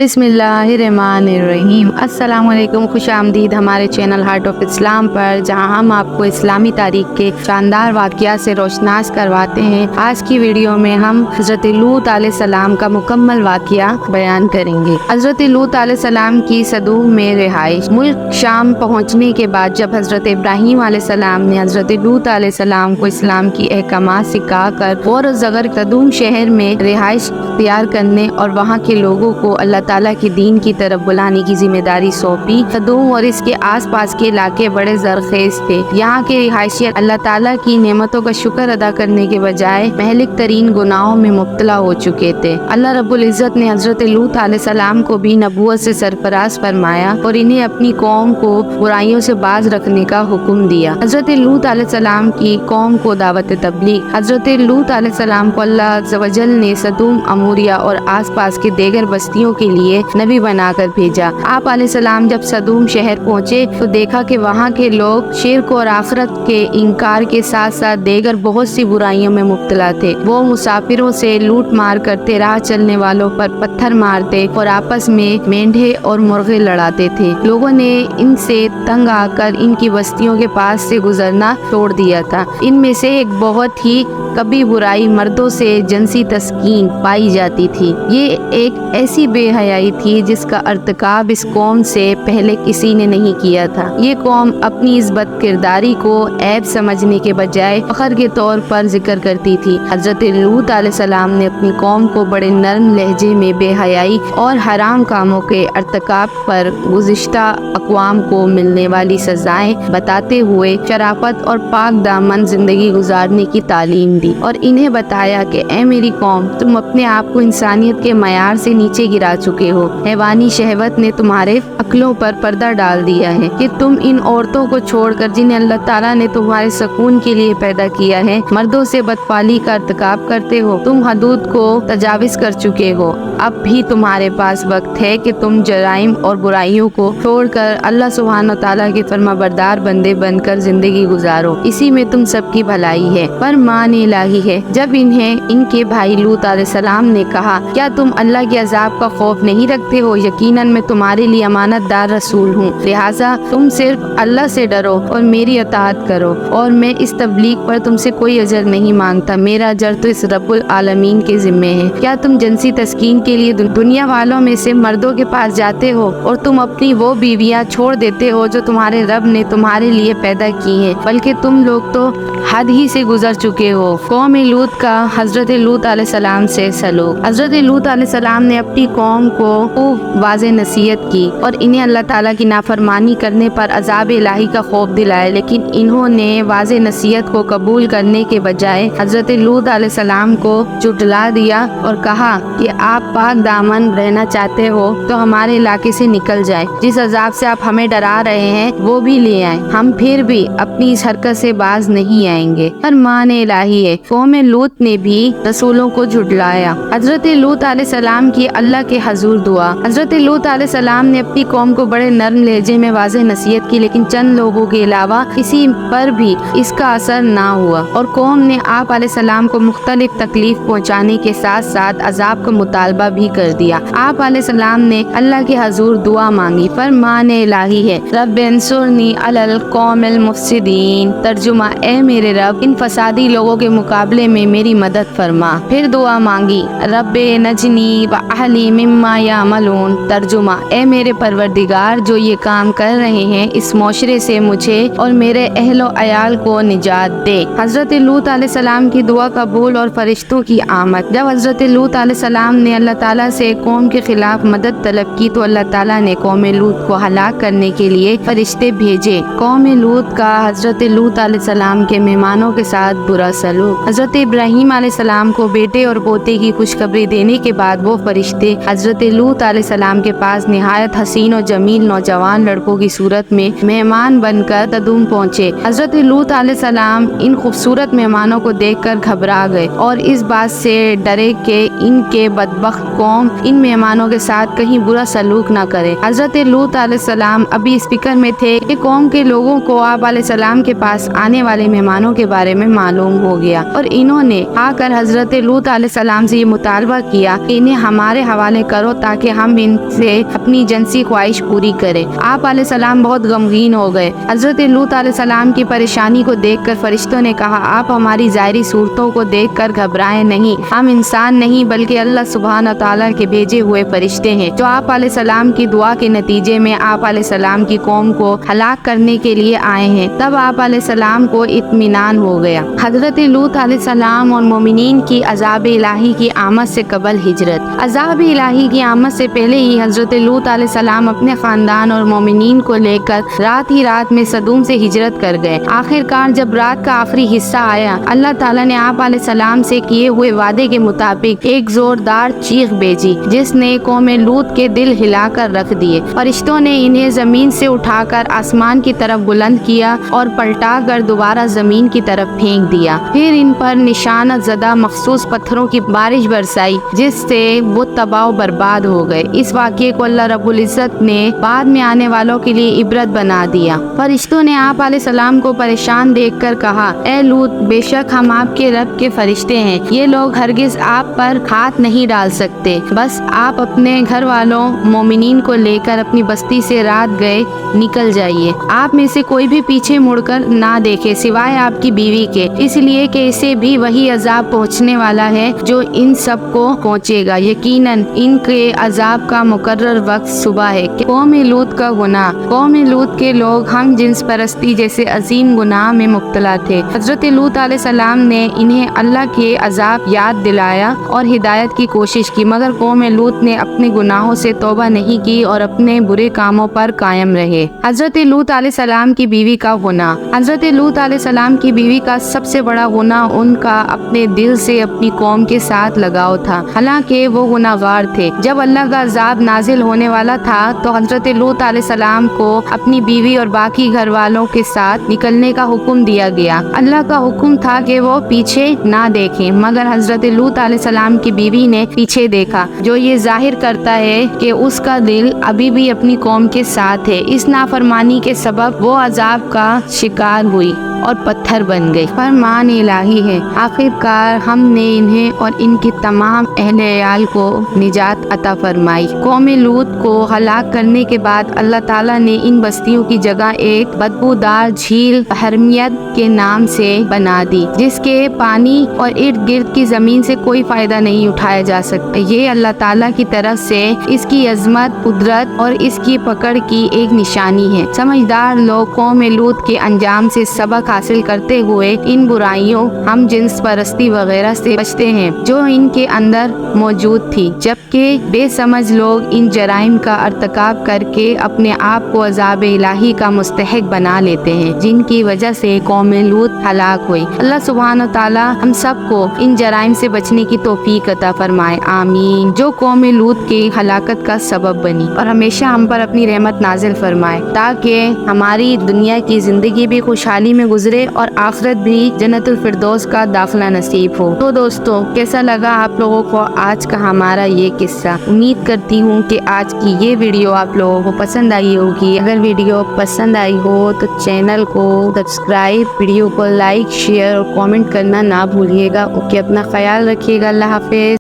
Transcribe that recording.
बिस्मिल्लाहिर्रहमानिर्रहीम। अस्सलाम वालेकुम, खुश आमदीद हमारे चैनल हार्ट ऑफ इस्लाम पर, जहां हम आपको इस्लामी तारीख के शानदार वाक़यात से रोशनास करवाते हैं। आज की वीडियो में हम हज़रत लूत अलैहिस्सलाम का मुकम्मल वाक़या बयान करेंगे। हज़रत लूत अलैहिस्सलाम की सदूम में रिहाइश। मुल्क शाम पहुँचने के बाद जब हज़रत इब्राहीम अलैहिस्सलाम ने हज़रत लूत अलैहिस्सलाम को इस्लाम की अहकामात सिखाकर और ज़गर सदूम शहर में रिहाइश तैयार करने और वहाँ के लोगों को अल्लाह ताला के दीन की तरफ बुलाने की जिम्मेदारी सौंपी। सदूम और इसके आसपास के इलाके बड़े ज़रख़ेज़ थे। यहाँ के रिहायशी अल्लाह ताला की नेमतों का शुक्र अदा करने के बजाय महलिक तरीन गुनाहों में मुब्तला हो चुके थे। अल्लाह रब्बुल इज़्ज़त ने हज़रत लूत अलैहिस्सलाम को भी नबूवत से सरफराज फरमाया और इन्हें अपनी कौम को बुराइयों से बाज रखने का हुक्म दिया। हज़रत लूत अलैहिस्सलाम की कौम को दावत तबलीग। हज़रत लूत अलैहिस्सलाम को अल्लाह अज़्ज़ व जल ने सदूम, अमूरिया और आसपास के देगर बस्तियों के लिए नबी बनाकर भेजा। आप अलैहिस्सलाम जब सदूम शहर पहुँचे तो देखा कि वहाँ के लोग शिर्क और आखिरत के इनकार के साथ साथ देगर बहुत सी बुराइयों में मुब्तला थे। वो मुसाफिरों से लूट मार करते, राह चलने वालों पर पत्थर मारते और आपस में मेंढे और मुर्गे लड़ाते थे। लोगों ने इनसे तंग आकर इनकी बस्तियों के पास से गुजरना छोड़ दिया था। इनमें से एक बहुत ही कभी बुराई मर्दों से जिनसी तस्कीन पाई जाती थी। ये एक ऐसी बेहयाई थी जिसका अर्तकाब इस कौम से पहले किसी ने नहीं किया था। ये कौम अपनी इस बदकिरदारी को ऐब समझने के बजाय फख्र के तौर पर जिक्र करती थी। हज़रत लूत अलैहिस्सलाम ने अपनी कौम को बड़े नरम लहजे में बेहयाई और हराम कामों के अर्तकाब पर गुज़िश्ता अक़वाम को मिलने वाली सजाएं बताते हुए शराफत और पाक दामन जिंदगी गुजारने की तालीम दी और इन्हें बताया कि ए मेरी कौम, तुम अपने आप को इंसानियत के मयार से नीचे गिरा चुके हो। हैवानी शहवत ने तुम्हारे अक्लों पर पर्दा डाल दिया है कि तुम इन औरतों को छोड़कर जिन्हें अल्लाह ताला ने तुम्हारे सुकून के लिए पैदा किया है, मर्दों से बदफाली का अर्तकाब करते हो। तुम हदूद को तजाविज कर चुके हो। अब भी तुम्हारे पास वक्त है कि तुम जराइम और बुराइयों को छोड़कर अल्लाह सुब्हान व तआला के फरमाबरदार बंदे बनकर जिंदगी गुजारो। इसी में तुम सबकी भलाई है। पर मान इलाही है। जब इन्हें इनके भाई लूत अलैहिस्सलाम ने कहा, क्या तुम अल्लाह के अजाब का खौफ नहीं रखते हो? यकीनन मैं तुम्हारे लिए अमानतदार रसूल हूँ, लिहाजा तुम सिर्फ अल्लाह से डरो और मेरी अताअत करो और मैं इस तबलीग पर तुमसे कोई अजर नहीं मांगता। मेरा अजर तो इस रब्बुल आलमीन के जिम्मे है। क्या तुम जिनसी तस्कीन के लिए दुनिया वालों में से मर्दों के पास जाते हो और तुम अपनी वो बीवियाँ छोड़ देते हो जो तुम्हारे रब ने तुम्हारे लिए पैदा की हैं? बल्कि तुम लोग तो हद ही से गुजर चुके हो। कौम लूत का हज़रत लूत अलैहिस्सलाम से सलूक। हज़रत लूत अलैहिस्सलाम ने अपनी कौम को खूब वाज़े नसीहत की और इन्हें अल्लाह ताला की नाफरमानी करने पर अज़ाब इलाही का खौफ दिलाया, लेकिन इन्होंने वाज़े नसीहत को कबूल करने के बजाय हज़रत लूत अलैहिस्सलाम को झुठला दिया और कहा कि आप पाक दामन रहना चाहते हो तो हमारे इलाके से निकल जाए। जिस अजाब से आप हमें डरा रहे हैं वो भी ले आए, हम फिर भी अपनी इस हरकत से बाज नहीं आएंगे। पर मान इलाही है, कौम लूत ने भी रसूलों को झुठलाया। हज़रत लूत अलैहिस्सलाम की अल्लाह के हजूर दुआ। हज़रत लूत अलैहिस्सलाम ने अपनी कौम को बड़े नरम लहजे में वाज़े नसीहत की, लेकिन चंद लोगों के अलावा किसी पर भी इसका असर ना हुआ और कौम ने आप अलैहिस्सलाम को मुख्तलिफ तकलीफ पहुँचाने के साथ साथ अजाब का मुतालबा भी कर दिया। आप अलैहिस्सलाम ने अल्लाह के हजूर दुआ मांगी, पर मान इलाही है, रब्ब अंसुरनी अलल कौमिल मुफसिदीन। तर्जुमा, ए मेरे रब, इन फसादी लोगों के मुकाबले में मेरी मदद फरमा। फिर दुआ मांगी, रब्बे नजनी व अहली मिम्मा यामलून। तर्जुमा, ए मेरे परवरदिगार, जो ये काम कर रहे हैं इस मुआशरे से मुझे और मेरे अहलो अयाल को निजात दे। हज़रत लूत अलैहिस्सलाम की दुआ कबूल और फरिश्तों की आमद। जब हज़रत लूत अलैहिस्सलाम ने अल्लाह ताला से कौम के खिलाफ मदद तलब की तो अल्लाह ताला ने कौम लूत को हलाक करने के लिए फरिश्ते भेजे। कौम लूत का हज़रत लूत अलैहिस्सलाम के मेहमानों के साथ बुरा सलूक। हज़रत इब्राहीम अलैहिस्सलाम को बेटे और पोते की खुशखबरी देने के बाद वो फरिश्ते हज़रत लूत अलैहिस्सलाम के पास निहायत हसीन और जमील नौजवान लड़कों की सूरत में मेहमान बनकर सदूम पहुँचे। हज़रत लूत अलैहिस्सलाम इन खूबसूरत मेहमानों को देखकर घबरा गए और इस बात से डरे कि इनके बदबख्त कौम इन मेहमानों के साथ कहीं बुरा सलूक न करे। हज़रत लूत अलैहिस्सलाम अभी इस फिक्र में थे कि कौम के लोगों को आप अलैहिस्सलाम के पास आने वाले मेहमानों के बारे में मालूम हो गया और इन्होंने आकर हज़रत लूत अलैहिस्सलाम से ये मुतालबा किया कि इन्हें हमारे हवाले करो ڈالو تاکہ ہم ان سے اپنی جنسی خواہش پوری کریں۔ آپ علیہ السلام بہت غمگین ہو گئے۔ حضرت لوط علیہ السلام کی پریشانی کو دیکھ کر فرشتوں نے کہا آپ ہماری ظاہری صورتوں کو دیکھ کر گھبرائیں نہیں، ہم انسان نہیں بلکہ اللہ سبحانہ تعالیٰ کے بھیجے ہوئے فرشتے ہیں جو آپ علیہ السلام کی دعا کے نتیجے میں آپ علیہ السلام کی قوم کو ہلاک کرنے کے لیے آئے ہیں۔ تب آپ علیہ السلام کو اطمینان ہو گیا۔ حضرت لوط علیہ السلام اور مومنین کی عذاب الہی کی آمد سے قبل ہجرت۔ عذاب الہی کی آمد سے پہلے ہی حضرت لوط علیہ السلام اپنے خاندان اور مومنین کو لے کر رات ہی رات میں صدوم سے ہجرت کر گئے۔ آخر کار جب رات کا آخری حصہ آیا، اللہ تعالیٰ نے آپ علیہ السلام سے کیے ہوئے وعدے کے مطابق ایک زوردار چیخ بھیجی جس نے قوم لوط کے دل ہلا کر رکھ دیے۔ فرشتوں نے انہیں زمین سے اٹھا کر آسمان کی طرف بلند کیا اور پلٹا کر دوبارہ زمین کی طرف پھینک دیا۔ پھر ان پر نشانہ زدہ مخصوص پتھروں کی بارش برسائی جس سے وہ تباہ و برباد ہو گئے۔ اس واقعے کو اللہ رب العزت نے بعد میں آنے والوں کے لیے عبرت بنا دیا۔ فرشتوں نے آپ علیہ السلام کو پریشان دیکھ کر کہا اے لوط، بے شک ہم آپ کے رب کے فرشتے ہیں، یہ لوگ ہرگز آپ پر ہاتھ نہیں ڈال سکتے، بس آپ اپنے گھر والوں مومنین کو لے کر اپنی بستی سے رات گئے نکل جائیے۔ آپ میں سے کوئی بھی پیچھے مڑ کر نہ دیکھے سوائے آپ کی بیوی کے، اس لیے کہ اسے بھی وہی عذاب پہنچنے والا ہے جو ان سب کو پہنچے گا، یقیناً ان کے عذاب کا مقرر وقت صبح ہے۔ قوم لوط کا گناہ۔ قوم لوط کے لوگ ہم جنس پرستی جیسے عظیم گناہ میں مبتلا تھے۔ حضرت لوط علیہ السلام نے انہیں اللہ کے عذاب یاد دلایا اور ہدایت کی کوشش کی، مگر قوم لوط نے اپنے گناہوں سے توبہ نہیں کی اور اپنے برے کاموں پر قائم رہے۔ حضرت لوط علیہ السلام کی بیوی کا گناہ۔ حضرت لوط علیہ السلام کی بیوی کا سب سے بڑا گناہ ان کا اپنے دل سے اپنی قوم کے ساتھ لگاؤ تھا، حالانکہ وہ گناہگار تھے۔ جب اللہ کا عذاب نازل ہونے والا تھا تو حضرت لوط علیہ السلام کو اپنی بیوی اور باقی گھر والوں کے ساتھ نکلنے کا حکم دیا گیا۔ اللہ کا حکم تھا کہ وہ پیچھے نہ دیکھیں، مگر حضرت لوط علیہ السلام کی بیوی نے پیچھے دیکھا، جو یہ ظاہر کرتا ہے کہ اس کا دل ابھی بھی اپنی قوم کے ساتھ ہے۔ اس نافرمانی کے سبب وہ عذاب کا شکار ہوئی اور پتھر بن گئی۔ فرمان الہی ہے، آخر کار ہم نے انہیں اور ان کی تمام اہل عیال کو نجات عطا فرمائی۔ قوم لوط کو ہلاک کرنے کے بعد اللہ تعالیٰ نے ان بستیوں کی جگہ ایک بدبودار جھیل حرمیت کے نام سے بنا دی، جس کے پانی اور ارد گرد کی زمین سے کوئی فائدہ نہیں اٹھایا جا سکتا۔ یہ اللہ تعالیٰ کی طرف سے اس کی عظمت، قدرت اور اس کی پکڑ کی ایک نشانی ہے۔ سمجھدار لوگ قوم لوط کے انجام سے سبق حاصل کرتے ہوئے ان برائیوں، ہم جنس پرستی وغیرہ سے بچتے ہیں جو ان کے اندر موجود تھی، جبکہ بے سمجھ لوگ ان جرائم کا ارتکاب کر کے اپنے آپ کو عذاب الہی کا مستحق بنا لیتے ہیں، جن کی وجہ سے قوم لوط ہلاک ہوئی۔ اللہ سبحانہ تعالیٰ ہم سب کو ان جرائم سے بچنے کی توفیق عطا فرمائے، آمین، جو قوم لوط کی ہلاکت کا سبب بنی، اور ہمیشہ ہم پر اپنی رحمت نازل فرمائے تاکہ ہماری دنیا کی زندگی بھی خوشحالی میں گزرے اور آخرت بھی جنت الفردوس کا داخلہ نصیب ہو۔ تو دوستو، کیسا لگا آپ لوگوں کو آج کا ہمارا یہ قصہ؟ امید کرتی ہوں کہ آج کی یہ ویڈیو آپ لوگوں کو پسند آئی ہوگی۔ اگر ویڈیو پسند آئی ہو تو چینل کو سبسکرائب، ویڈیو کو لائک، شیئر اور کامنٹ کرنا نہ بھولیے گا۔ اوکے، اپنا خیال رکھیے گا۔ اللہ حافظ۔